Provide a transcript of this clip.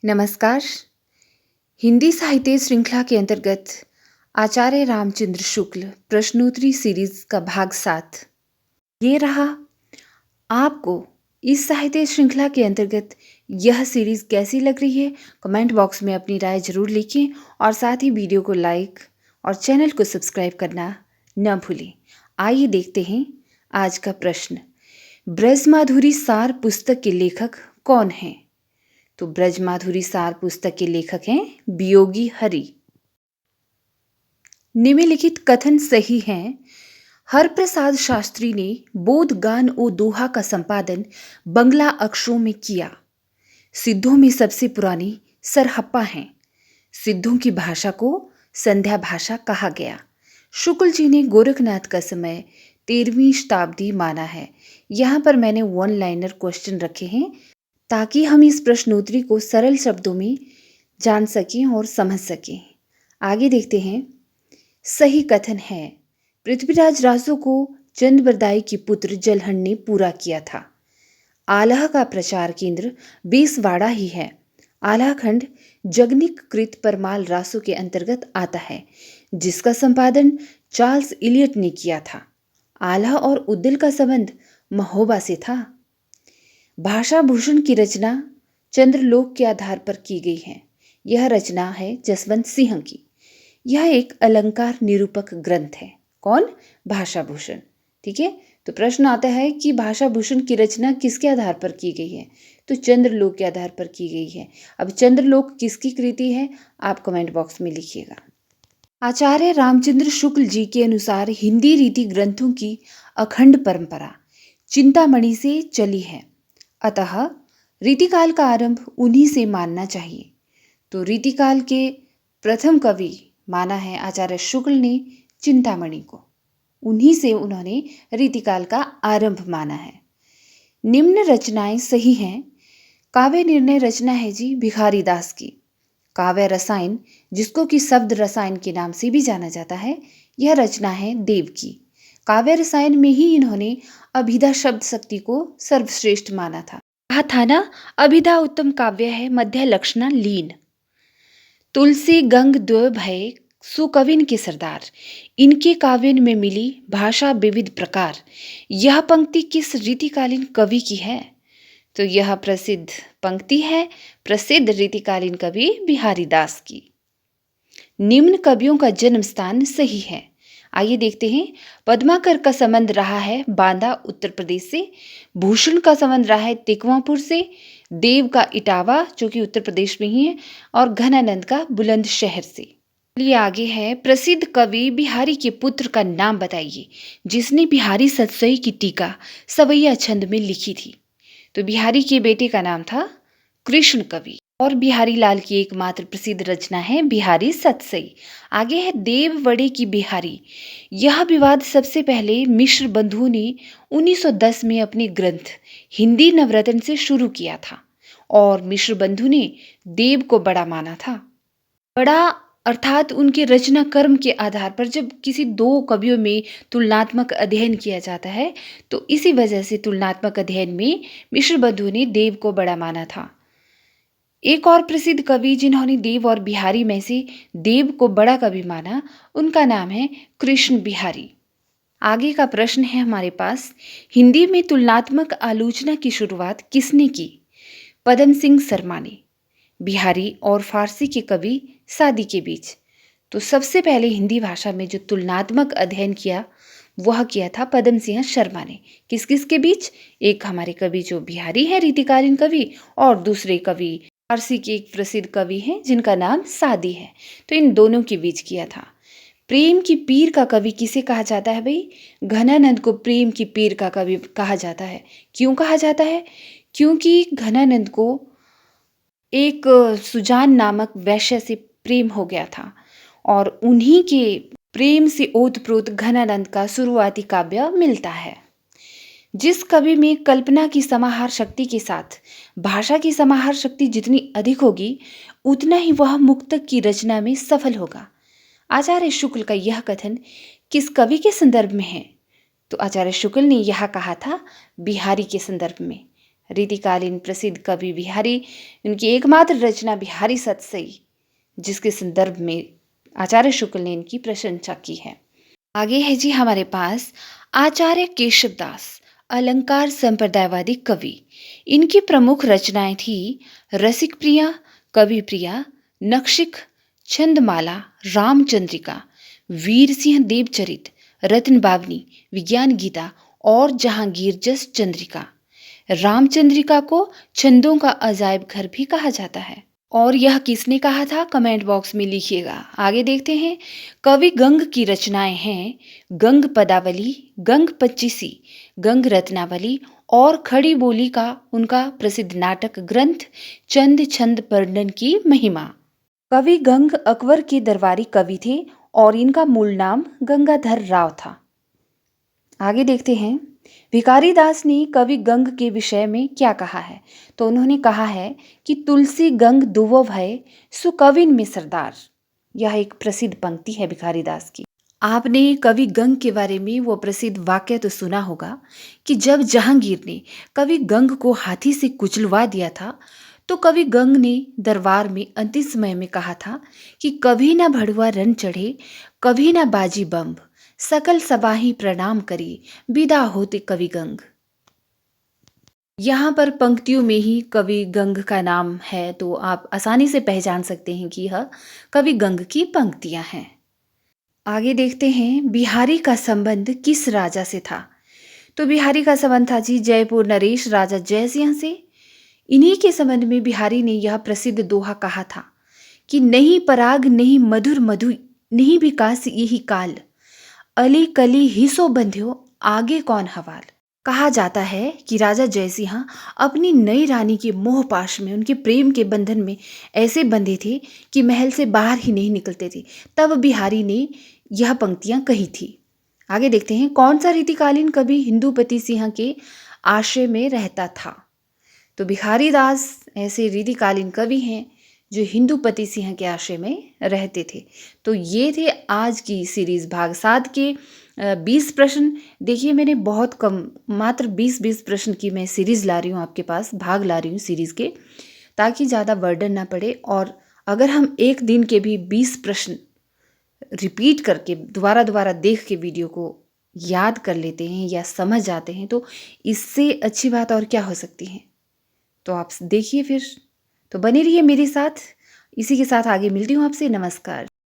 नमस्कार। हिंदी साहित्य श्रृंखला के अंतर्गत आचार्य रामचंद्र शुक्ल प्रश्नोत्तरी सीरीज का भाग 7 ये रहा। आपको इस साहित्य श्रृंखला के अंतर्गत यह सीरीज कैसी लग रही है, कमेंट बॉक्स में अपनी राय जरूर लिखें और साथ ही वीडियो को लाइक और चैनल को सब्सक्राइब करना न भूलें। आइए देखते हैं आज का प्रश्न। ब्रजमाधुरी सार पुस्तक के लेखक कौन हैं? तो ब्रजमाधुरी सार पुस्तक के लेखक हैं वियोगी हरि। निम्नलिखित कथन सही हैं। हरप्रसाद शास्त्री ने बोध गान ओ दोहा का संपादन बंगला अक्षरों में किया। सिद्धों में सबसे पुरानी सरहप्पा हैं। सिद्धों की भाषा को संध्या भाषा कहा गया। शुक्ल जी ने गोरखनाथ का समय 13वीं शताब्दी माना है। यहाँ पर मैंने वन लाइनर क्वेश्चन रखे हैं ताकि हम इस प्रश्नोत्तरी को सरल शब्दों में जान सकें और समझ सकें। आगे देखते हैं। सही कथन है पृथ्वीराज रासो को चंद्रबरदाई के पुत्र जलहन ने पूरा किया था। आल्हा का प्रचार केंद्र बेसवाड़ा ही है। आल्हा खंड जगनिक कृत परमाल रासो के अंतर्गत आता है, जिसका संपादन चार्ल्स इलियट ने किया था। आल्हा और उद्दिल का संबंध महोबा से था। भाषा भूषण की रचना चंद्रलोक के आधार पर की गई है। यह रचना है जसवंत सिंह की। यह एक अलंकार निरूपक ग्रंथ है। कौन? भाषा भूषण। ठीक है, तो प्रश्न आता है कि भाषा भूषण की रचना किसके आधार पर की गई है? तो चंद्रलोक के आधार पर की गई है। अब चंद्रलोक किसकी कृति है? आप कमेंट बॉक्स में लिखिएगा। आचार्य रामचंद्र शुक्ल जी के अनुसार हिंदी रीति ग्रंथों की अखंड परंपरा चिंतामणि से चली है, अतः रीतिकाल का आरंभ उन्हीं से मानना चाहिए। तो रीतिकाल के प्रथम कवि माना है आचार्य शुक्ल ने चिंतामणि को। उन्हीं से उन्होंने रीतिकाल का आरंभ माना है। निम्न रचनाएं सही हैं। काव्य निर्णय रचना है जी भिखारी दास की। काव्य रसायन, जिसको कि शब्द रसायन के नाम से भी जाना जाता है, यह रचना है देव की। काव्य रसायन में ही इन्होंने अभिधा शब्द शक्ति को सर्वश्रेष्ठ माना था। कहा था ना, अभिधा उत्तम काव्य है, मध्य लक्षणा लीन। तुलसी गंग द्वय भय सुकविन के सरदार। इनके काव्यन में मिली भाषा विविध प्रकार। यह पंक्ति किस रीतिकालीन कवि की है? तो यह प्रसिद्ध पंक्ति है प्रसिद्ध रीतिकालीन कवि बिहारी दास की। निम्न कवियों का जन्म स्थान सही है। आइए देखते हैं। पद्माकर का संबंध रहा है बांदा उत्तर प्रदेश से। भूषण का संबंध रहा है तिकवापुर से। देव का इटावा, जो कि उत्तर प्रदेश में ही है, और घनानंद का बुलंदशहर से। चलिए आगे है। प्रसिद्ध कवि बिहारी के पुत्र का नाम बताइए जिसने बिहारी सतसई की टीका सवैया छंद में लिखी थी। तो बिहारी के बेटे का नाम था कृष्ण कवि और बिहारी लाल की एकमात्र प्रसिद्ध रचना है बिहारी सतसई। आगे है देववड़े की बिहारी। यह विवाद सबसे पहले मिश्र बंधुओं ने 1910 में अपने ग्रंथ हिंदी नवरत्न से शुरू किया था और मिश्र बंधु ने देव को बड़ा माना था। बड़ा अर्थात उनके रचना कर्म के आधार पर जब किसी दो कवियों में तुलनात्मक अध्ययन किया जाता है, तो इसी वजह से तुलनात्मक अध्ययन में मिश्र बंधु ने देव को बड़ा माना था। एक और प्रसिद्ध कवि जिन्होंने देव और बिहारी में से देव को बड़ा कवि माना, उनका नाम है कृष्ण बिहारी। आगे का प्रश्न है हमारे पास। हिंदी में तुलनात्मक आलोचना की शुरुआत किसने की? पदम सिंह शर्मा ने। बिहारी और फारसी के कवि सादी के बीच। तो सबसे पहले हिंदी भाषा में जो तुलनात्मक अध्ययन किया वह किया था पदम सिंह शर्मा ने। किस किस के बीच? एक हमारे कवि जो बिहारी है रीतिकालीन कवि, और दूसरे कवि फारसी के एक प्रसिद्ध कवि हैं जिनका नाम सादी है। तो इन दोनों के बीच किया था। प्रेम की पीर का कवि किसे कहा जाता है भाई? घनानंद को प्रेम की पीर का कवि कहा जाता है। क्यों कहा जाता है? क्योंकि घनानंद को एक सुजान नामक वैश्य से प्रेम हो गया था और उन्हीं के प्रेम से ओतप्रोत घनानंद का शुरुआती काव्य मिलता है। जिस कवि में कल्पना की समाहार शक्ति के साथ भाषा की समाहार शक्ति जितनी अधिक होगी, उतना ही वह मुक्तक की रचना में सफल होगा। आचार्य शुक्ल का यह कथन किस कवि के संदर्भ में है? तो आचार्य शुक्ल ने यह कहा था बिहारी के संदर्भ में। रीतिकालीन प्रसिद्ध कवि बिहारी, उनकी एकमात्र रचना बिहारी सतसई, जिसके संदर्भ में आचार्य शुक्ल ने इनकी प्रशंसा की है। आगे है जी हमारे पास आचार्य केशवदास, अलंकार संप्रदायवादी कवि। इनकी प्रमुख रचनाएं थी रसिक प्रिया, कवि प्रिया, नक्षिक, छंदमाला, रामचंद्रिका, वीर सिंह देवचरित, रत्न बावनी, विज्ञान गीता और जहांगीर जस चंद्रिका। रामचंद्रिका को छंदों का अजायब घर भी कहा जाता है। और यह किसने कहा था, कमेंट बॉक्स में लिखिएगा। आगे देखते हैं, कवि गंग की रचनाएं हैं गंग पदावली, गंग पच्चीसी, गंग रत्नावली और खड़ी बोली का उनका प्रसिद्ध नाटक ग्रंथ चंद छंद पर्णन की महिमा। कवि गंग अकबर के दरबारी कवि थे और इनका मूल नाम गंगाधर राव था। आगे देखते हैं, भिखारी दास ने कवि गंग के विषय में क्या कहा है। तो उन्होंने कहा है कि तुलसी गंग दुवो भय, सु कविन में सरदार। यह एक प्रसिद्ध पंक्ति है भिखारी दास की। आपने कवि गंग के बारे में वो प्रसिद्ध वाक्य तो सुना होगा कि जब जहांगीर ने कवि गंग को हाथी से कुचलवा दिया था, तो कवि गंग ने दरबार में अंतिम समय में कहा था कि कभी ना भड़ुआ रन चढ़े, कभी ना बाजी बम्ब, सकल सबाही प्रणाम करी, विदा होते कवि गंग। यहाँ पर पंक्तियों में ही कवि गंग का नाम है, तो आप आसानी से पहचान सकते हैं कि यह कवि गंग की पंक्तियां हैं। आगे देखते हैं, बिहारी का संबंध किस राजा से था। तो बिहारी का संबंध था जी जयपुर नरेश राजा जयसिंह से। इन्हीं के संबंध में बिहारी ने यह प्रसिद्ध दोहा कहा था कि नहीं पराग नहीं मधुर मधु, नहीं विकास यही काल, अली कली ही सो बंध्यो, आगे कौन हवाल। कहा जाता है कि राजा जयसिंह अपनी नई रानी के मोह पाश में, उनके प्रेम के बंधन में ऐसे बंधे थे कि महल से बाहर ही नहीं निकलते थे। तब बिहारी ने यह पंक्तियां कही थी। आगे देखते हैं, कौन सा रीतिकालीन कवि हिंदूपति सिंह के आश्रय में रहता था। तो भिखारी दास ऐसे रीतिकालीन कवि हैं जो हिंदूपति सिंह के आश्रय में रहते थे। तो ये थे आज की सीरीज भाग 7 के 20 प्रश्न। देखिए मैंने बहुत कम, मात्र 20-20 प्रश्न की मैं सीरीज ला रही हूँ आपके पास, भाग ला रही हूँ सीरीज के, ताकि ज़्यादा बर्डन ना पड़े। और अगर हम एक दिन के भी 20 प्रश्न रिपीट करके दोबारा देख के वीडियो को याद कर लेते हैं या समझ जाते हैं, तो इससे अच्छी बात और क्या हो सकती है। तो आप देखिए फिर, तो बने रहिए मेरे साथ। इसी के साथ आगे मिलती हूँ आपसे। नमस्कार।